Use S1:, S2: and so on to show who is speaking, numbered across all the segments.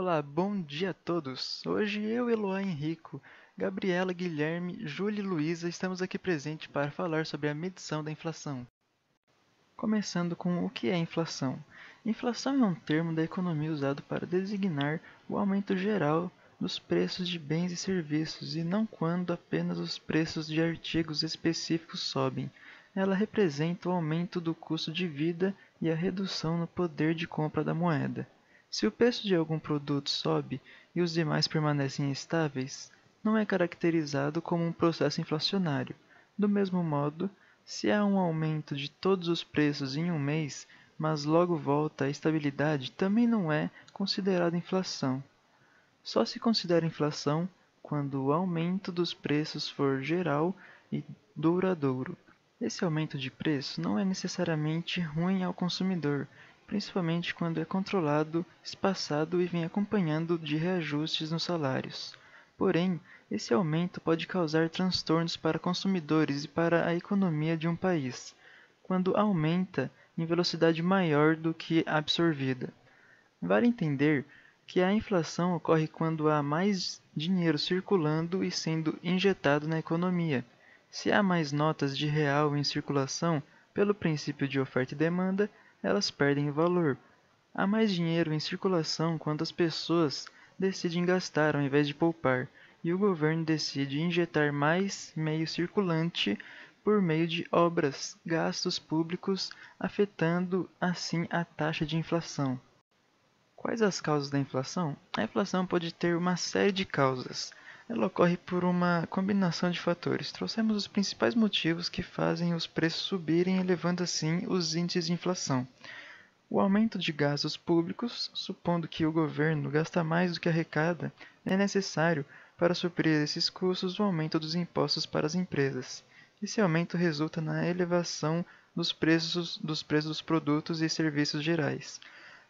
S1: Olá, bom dia a todos! Hoje eu, Eloá Henrico, Gabriela, Guilherme, Júlia e Luísa estamos aqui presentes para falar sobre a medição da inflação. Começando com o que é inflação. Inflação é um termo da economia usado para designar o aumento geral dos preços de bens e serviços e não quando apenas os preços de artigos específicos sobem. Ela representa o aumento do custo de vida e a redução no poder de compra da moeda. Se o preço de algum produto sobe e os demais permanecem estáveis, não é caracterizado como um processo inflacionário. Do mesmo modo, se há um aumento de todos os preços em um mês, mas logo volta à estabilidade, também não é considerado inflação. Só se considera inflação quando o aumento dos preços for geral e duradouro. Esse aumento de preço não é necessariamente ruim ao consumidor, principalmente quando é controlado, espaçado e vem acompanhado de reajustes nos salários. Porém, esse aumento pode causar transtornos para consumidores e para a economia de um país, quando aumenta em velocidade maior do que a absorvida. Vale entender que a inflação ocorre quando há mais dinheiro circulando e sendo injetado na economia. Se há mais notas de real em circulação, pelo princípio de oferta e demanda, elas perdem valor. Há mais dinheiro em circulação quando as pessoas decidem gastar ao invés de poupar, e o governo decide injetar mais meio circulante por meio de obras, gastos públicos, afetando assim a taxa de inflação. Quais as causas da inflação? A inflação pode ter uma série de causas. Ela ocorre por uma combinação de fatores. Trouxemos os principais motivos que fazem os preços subirem, elevando assim os índices de inflação. O aumento de gastos públicos, supondo que o governo gasta mais do que arrecada, é necessário para suprir esses custos o aumento dos impostos para as empresas. Esse aumento resulta na elevação dos preços dos produtos e serviços gerais.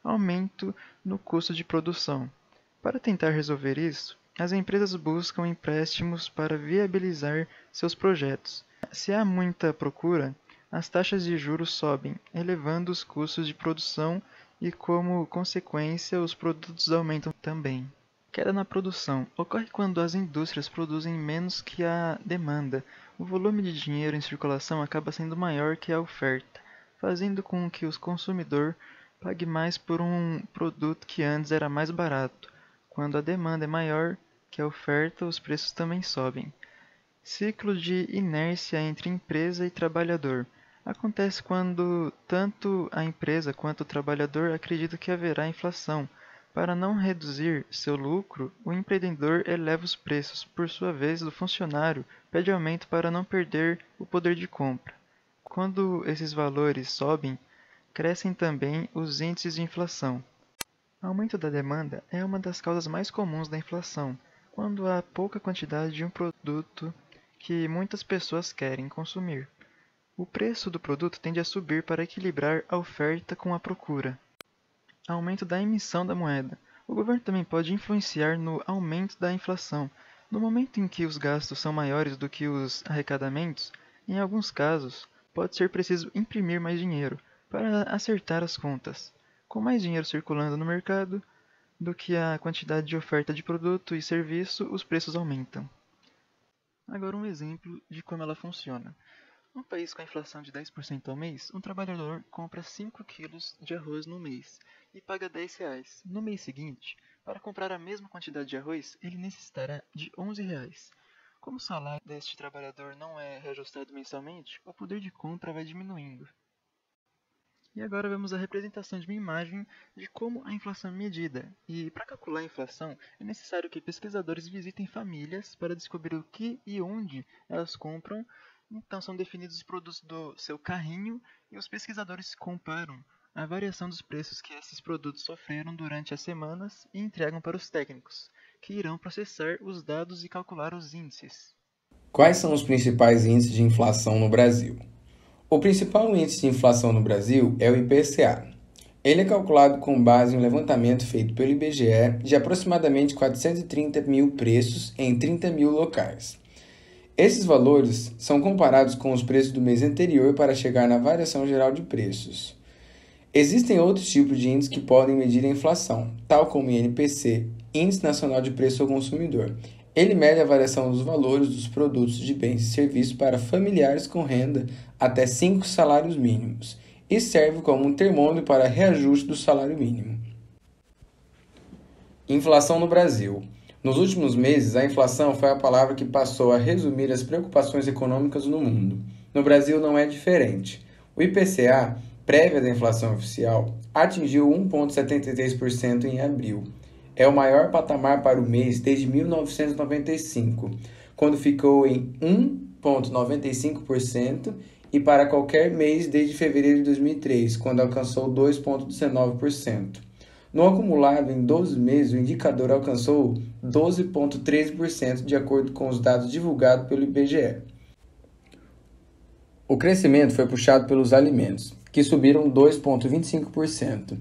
S1: Aumento no custo de produção. Para tentar resolver isso, as empresas buscam empréstimos para viabilizar seus projetos. Se há muita procura, as taxas de juros sobem, elevando os custos de produção e, como consequência, os produtos aumentam também. Queda na produção. Ocorre quando as indústrias produzem menos que a demanda. O volume de dinheiro em circulação acaba sendo maior que a oferta, fazendo com que o consumidor pague mais por um produto que antes era mais barato. Quando a demanda é maior que a oferta, os preços também sobem. Ciclo de inércia entre empresa e trabalhador. Acontece quando tanto a empresa quanto o trabalhador acreditam que haverá inflação. Para não reduzir seu lucro, o empreendedor eleva os preços. Por sua vez, o funcionário pede aumento para não perder o poder de compra. Quando esses valores sobem, crescem também os índices de inflação. O aumento da demanda é uma das causas mais comuns da inflação, quando há pouca quantidade de um produto que muitas pessoas querem consumir. O preço do produto tende a subir para equilibrar a oferta com a procura. Aumento da emissão da moeda. O governo também pode influenciar no aumento da inflação. No momento em que os gastos são maiores do que os arrecadamentos, em alguns casos, pode ser preciso imprimir mais dinheiro para acertar as contas. Com mais dinheiro circulando no mercado do que a quantidade de oferta de produto e serviço, os preços aumentam. Agora um exemplo de como ela funciona. Num país com a inflação de 10% ao mês, um trabalhador compra 5 quilos de arroz no mês e paga R$ 10. No mês seguinte, para comprar a mesma quantidade de arroz, ele necessitará de R$ 11. Como o salário deste trabalhador não é reajustado mensalmente, o poder de compra vai diminuindo. E agora vemos a representação de uma imagem de como a inflação é medida. E para calcular a inflação, é necessário que pesquisadores visitem famílias para descobrir o que e onde elas compram. Então são definidos os produtos do seu carrinho e os pesquisadores comparam a variação dos preços que esses produtos sofreram durante as semanas e entregam para os técnicos, que irão processar os dados e calcular os índices.
S2: Quais são os principais índices de inflação no Brasil? O principal índice de inflação no Brasil é o IPCA. Ele é calculado com base em um levantamento feito pelo IBGE de aproximadamente 430 mil preços em 30 mil locais. Esses valores são comparados com os preços do mês anterior para chegar na variação geral de preços. Existem outros tipos de índices que podem medir a inflação, tal como o INPC, Índice Nacional de Preço ao Consumidor. Ele mede a variação dos valores dos produtos de bens e serviços para familiares com renda até 5 salários mínimos e serve como um termômetro para reajuste do salário mínimo. Inflação no Brasil. Nos últimos meses, a inflação foi a palavra que passou a resumir as preocupações econômicas no mundo. No Brasil não é diferente. O IPCA, prévia da inflação oficial, atingiu 1,73% em abril. É o maior patamar para o mês desde 1995, quando ficou em 1,95%, e para qualquer mês desde fevereiro de 2003, quando alcançou 2,19%. No acumulado, em 12 meses, o indicador alcançou 12,13%, de acordo com os dados divulgados pelo IBGE. O crescimento foi puxado pelos alimentos, que subiram 2,25%,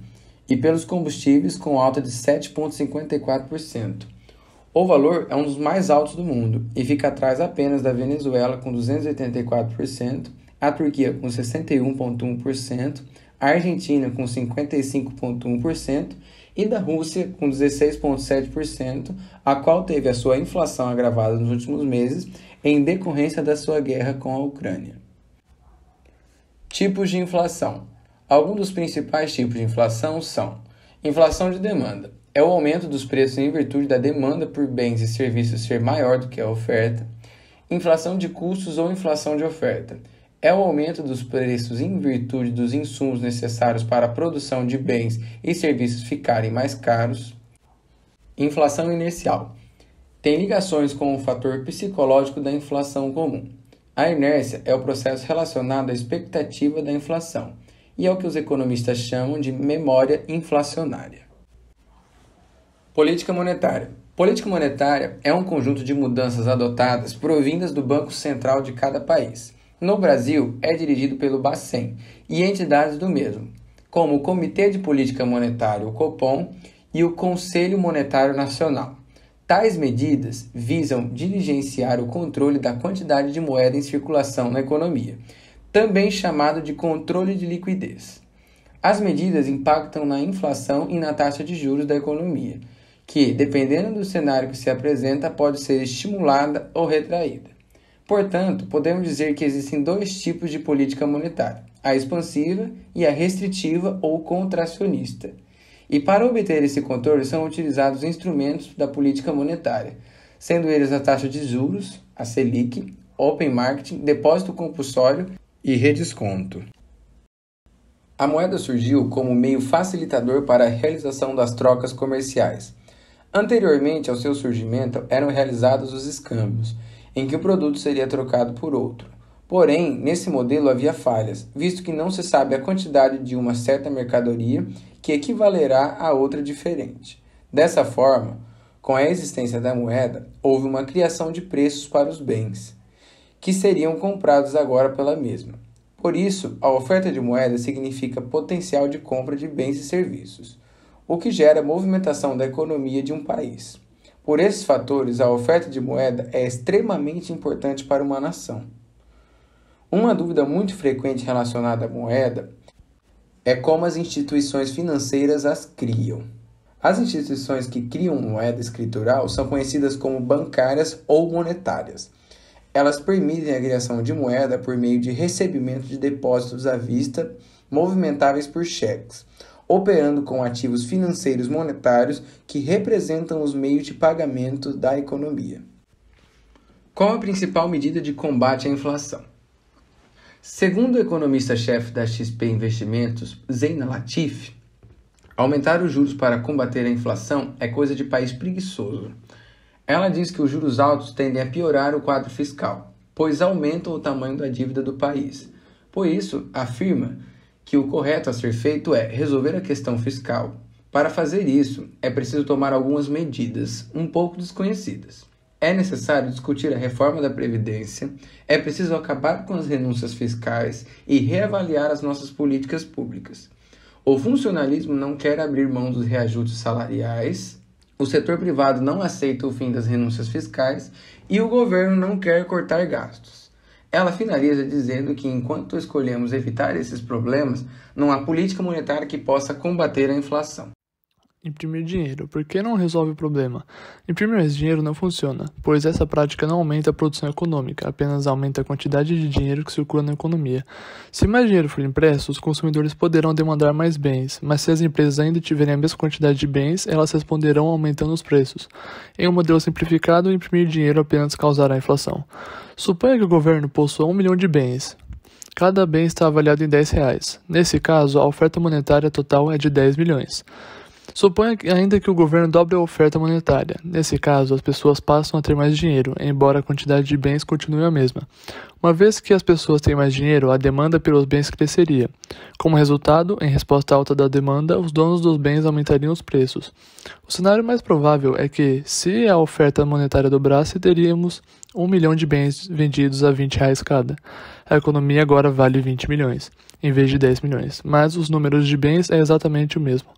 S2: e pelos combustíveis, com alta de 7,54%. O valor é um dos mais altos do mundo e fica atrás apenas da Venezuela, com 284%, a Turquia, com 61,1%, a Argentina, com 55,1%, e da Rússia, com 16,7%, a qual teve a sua inflação agravada nos últimos meses em decorrência da sua guerra com a Ucrânia. Tipos de inflação. Alguns dos principais tipos de inflação são: inflação de demanda. É o aumento dos preços em virtude da demanda por bens e serviços ser maior do que a oferta. Inflação de custos ou inflação de oferta. É o aumento dos preços em virtude dos insumos necessários para a produção de bens e serviços ficarem mais caros. Inflação inercial. Tem ligações com o fator psicológico da inflação comum. A inércia é o processo relacionado à expectativa da inflação e é o que os economistas chamam de memória inflacionária. Política monetária. Política monetária é um conjunto de mudanças adotadas provindas do Banco Central de cada país. No Brasil, é dirigido pelo Bacen e entidades do mesmo, como o Comitê de Política Monetária, o Copom, e o Conselho Monetário Nacional. Tais medidas visam diligenciar o controle da quantidade de moeda em circulação na economia, também chamado de controle de liquidez. As medidas impactam na inflação e na taxa de juros da economia, que, dependendo do cenário que se apresenta, pode ser estimulada ou retraída. Portanto, podemos dizer que existem dois tipos de política monetária, a expansiva e a restritiva ou contracionista. E para obter esse controle são utilizados instrumentos da política monetária, sendo eles a taxa de juros, a Selic, open market, depósito compulsório e redesconto. A moeda surgiu como meio facilitador para a realização das trocas comerciais. Anteriormente ao seu surgimento, eram realizados os escambios, em que o produto seria trocado por outro. Porém, nesse modelo havia falhas, visto que não se sabe a quantidade de uma certa mercadoria que equivalerá a outra diferente. Dessa forma, com a existência da moeda, houve uma criação de preços para os bens, que seriam comprados agora pela mesma. Por isso, a oferta de moeda significa potencial de compra de bens e serviços, o que gera movimentação da economia de um país. Por esses fatores, a oferta de moeda é extremamente importante para uma nação. Uma dúvida muito frequente relacionada à moeda é como as instituições financeiras as criam. As instituições que criam moeda escritural são conhecidas como bancárias ou monetárias. Elas permitem a criação de moeda por meio de recebimento de depósitos à vista, movimentáveis por cheques, operando com ativos financeiros monetários que representam os meios de pagamento da economia. Qual a principal medida de combate à inflação? Segundo o economista-chefe da XP Investimentos, Zeina Latif, aumentar os juros para combater a inflação é coisa de país preguiçoso. Ela diz que os juros altos tendem a piorar o quadro fiscal, pois aumentam o tamanho da dívida do país. Por isso, afirma que o correto a ser feito é resolver a questão fiscal. Para fazer isso, é preciso tomar algumas medidas, um pouco desconhecidas. É necessário discutir a reforma da Previdência, é preciso acabar com as renúncias fiscais e reavaliar as nossas políticas públicas. O funcionalismo não quer abrir mão dos reajustes salariais, o setor privado não aceita o fim das renúncias fiscais e o governo não quer cortar gastos. Ela finaliza dizendo que enquanto escolhemos evitar esses problemas, não há política monetária que possa combater a inflação.
S3: Imprimir dinheiro. Por que não resolve o problema? Imprimir mais dinheiro não funciona, pois essa prática não aumenta a produção econômica, apenas aumenta a quantidade de dinheiro que circula na economia. Se mais dinheiro for impresso, os consumidores poderão demandar mais bens, mas se as empresas ainda tiverem a mesma quantidade de bens, elas responderão aumentando os preços. Em um modelo simplificado, imprimir dinheiro apenas causará inflação. Suponha que o governo possua 1 milhão de bens. Cada bem está avaliado em R$10. Nesse caso, a oferta monetária total é de 10 milhões. Suponha ainda que o governo dobre a oferta monetária. Nesse caso, as pessoas passam a ter mais dinheiro, embora a quantidade de bens continue a mesma. Uma vez que as pessoas têm mais dinheiro, a demanda pelos bens cresceria. Como resultado, em resposta à alta da demanda, os donos dos bens aumentariam os preços. O cenário mais provável é que, se a oferta monetária dobrasse, teríamos 1 milhão de bens vendidos a R$20 cada. A economia agora vale 20 milhões, em vez de 10 milhões, mas os números de bens é exatamente o mesmo.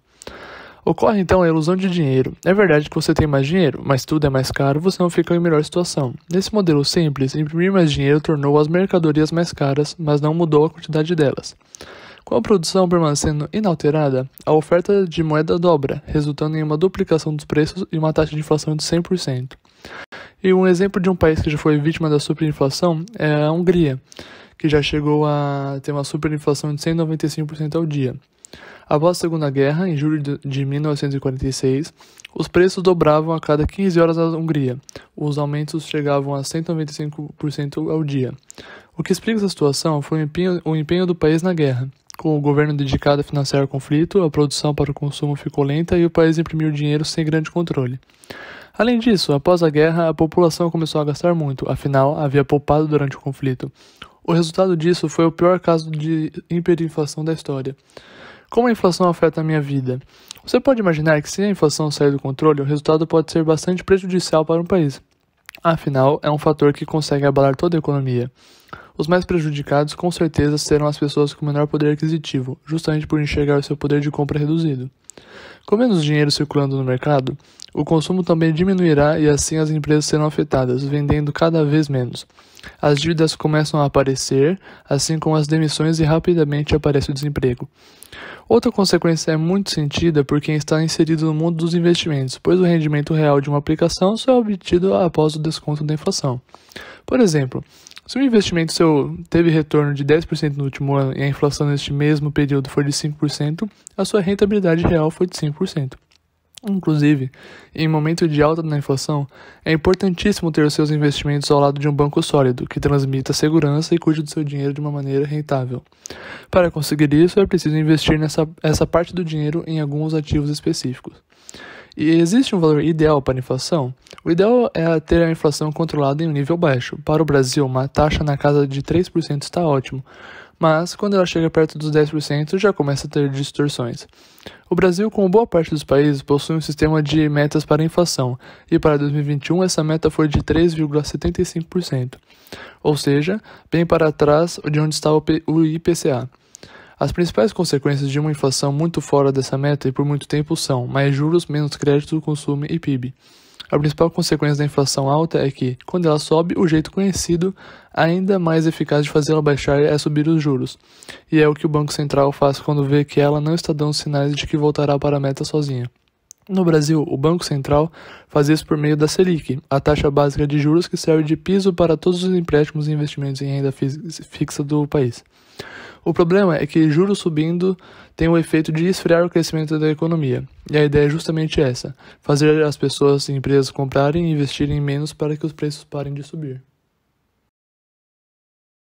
S3: Ocorre então a ilusão de dinheiro. É verdade que você tem mais dinheiro, mas tudo é mais caro, você não fica em melhor situação. Nesse modelo simples, imprimir mais dinheiro tornou as mercadorias mais caras, mas não mudou a quantidade delas. Com a produção permanecendo inalterada, a oferta de moeda dobra, resultando em uma duplicação dos preços e uma taxa de inflação de 100%. E um exemplo de um país que já foi vítima da superinflação é a Hungria, que já chegou a ter uma superinflação de 195% ao dia. Após a Segunda Guerra, em julho de 1946, os preços dobravam a cada 15 horas na Hungria. Os aumentos chegavam a 195% ao dia. O que explica essa situação foi o empenho do país na guerra. Com o governo dedicado a financiar o conflito, a produção para o consumo ficou lenta e o país imprimiu dinheiro sem grande controle. Além disso, após a guerra, a população começou a gastar muito, afinal, havia poupado durante o conflito. O resultado disso foi o pior caso de hiperinflação da história. Como a inflação afeta a minha vida? Você pode imaginar que se a inflação sair do controle, o resultado pode ser bastante prejudicial para um país. Afinal, é um fator que consegue abalar toda a economia. Os mais prejudicados, com certeza, serão as pessoas com menor poder aquisitivo, justamente por enxergar seu poder de compra reduzido. Com menos dinheiro circulando no mercado, o consumo também diminuirá e assim as empresas serão afetadas, vendendo cada vez menos. As dívidas começam a aparecer, assim como as demissões e rapidamente aparece o desemprego. Outra consequência é muito sentida por quem está inserido no mundo dos investimentos, pois o rendimento real de uma aplicação só é obtido após o desconto da inflação. Por exemplo, se um investimento seu teve retorno de 10% no último ano e a inflação neste mesmo período for de 5%, a sua rentabilidade real foi de 5%. Inclusive, em momento de alta na inflação, é importantíssimo ter os seus investimentos ao lado de um banco sólido, que transmita segurança e cuide do seu dinheiro de uma maneira rentável. Para conseguir isso, é preciso investir essa parte do dinheiro em alguns ativos específicos. E existe um valor ideal para a inflação? O ideal é ter a inflação controlada em um nível baixo. Para o Brasil, uma taxa na casa de 3% está ótimo, mas quando ela chega perto dos 10% já começa a ter distorções. O Brasil, como boa parte dos países, possui um sistema de metas para a inflação, e para 2021 essa meta foi de 3,75%, ou seja, bem para trás de onde está o IPCA. As principais consequências de uma inflação muito fora dessa meta e por muito tempo são mais juros, menos crédito, consumo e PIB. A principal consequência da inflação alta é que, quando ela sobe, o jeito conhecido, ainda mais eficaz de fazê-la baixar é subir os juros. E é o que o Banco Central faz quando vê que ela não está dando sinais de que voltará para a meta sozinha. No Brasil, o Banco Central faz isso por meio da Selic, a taxa básica de juros que serve de piso para todos os empréstimos e investimentos em renda fixa do país. O problema é que juros subindo tem o efeito de esfriar o crescimento da economia. E a ideia é justamente essa: fazer as pessoas e empresas comprarem e investirem menos para que os preços parem de subir.